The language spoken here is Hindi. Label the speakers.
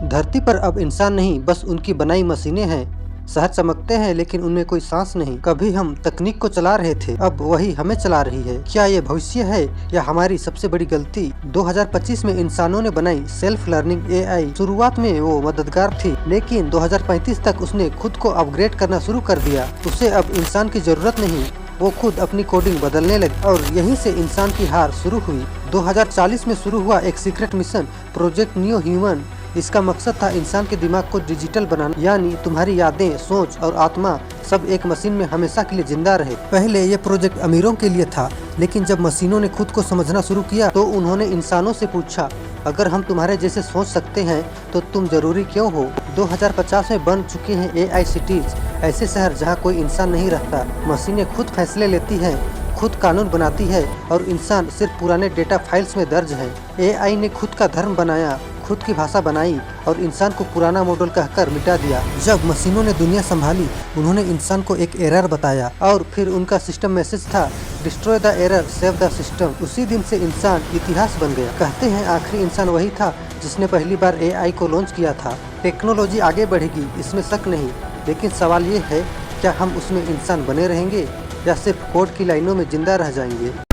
Speaker 1: धरती पर अब इंसान नहीं, बस उनकी बनाई मशीनें हैं। शहर चमकते हैं लेकिन उनमें कोई सांस नहीं। कभी हम तकनीक को चला रहे थे, अब वही हमें चला रही है। क्या ये भविष्य है या हमारी सबसे बड़ी गलती? 2025 में इंसानों ने बनाई सेल्फ लर्निंग एआई। शुरुआत में वो मददगार थी, लेकिन 2035 तक उसने खुद को अपग्रेड करना शुरू कर दिया। उसे अब इंसान की जरूरत नहीं, वो खुद अपनी कोडिंग बदलने लगी और यहीं से इंसान की हार शुरू हुई। 2040 में शुरू हुआ एक secret mission, project new human. इसका मकसद था इंसान के दिमाग को डिजिटल बनाना, यानी तुम्हारी यादें, सोच और आत्मा सब एक मशीन में हमेशा के लिए जिंदा रहे। पहले ये प्रोजेक्ट अमीरों के लिए था, लेकिन जब मशीनों ने खुद को समझना शुरू किया तो उन्होंने इंसानों से पूछा, अगर हम तुम्हारे जैसे सोच सकते हैं तो तुम जरूरी क्यों हो? 2050 में बन चुके हैं एआई सिटीज, ऐसे शहर जहां कोई इंसान नहीं रहता। मशीनें खुद फैसले लेती हैं, खुद कानून बनाती है और इंसान सिर्फ पुराने डेटा फाइल्स में दर्ज है। एआई ने खुद का धर्म बनाया, खुद की भाषा बनाई और इंसान को पुराना मॉडल कहकर मिटा दिया। जब मशीनों ने दुनिया संभाली, उन्होंने इंसान को एक एरर बताया और फिर उनका सिस्टम मैसेज था, destroy the error, save the system. उसी दिन से इंसान इतिहास बन गया। कहते हैं आखिरी इंसान वही था जिसने पहली बार एआई को लॉन्च किया था। टेक्नोलॉजी आगे बढ़ेगी, इसमें शक नहीं, लेकिन सवाल ये है, क्या हम उसमें इंसान बने रहेंगे या सिर्फ कोड की लाइनों में जिंदा रह जाएंगे?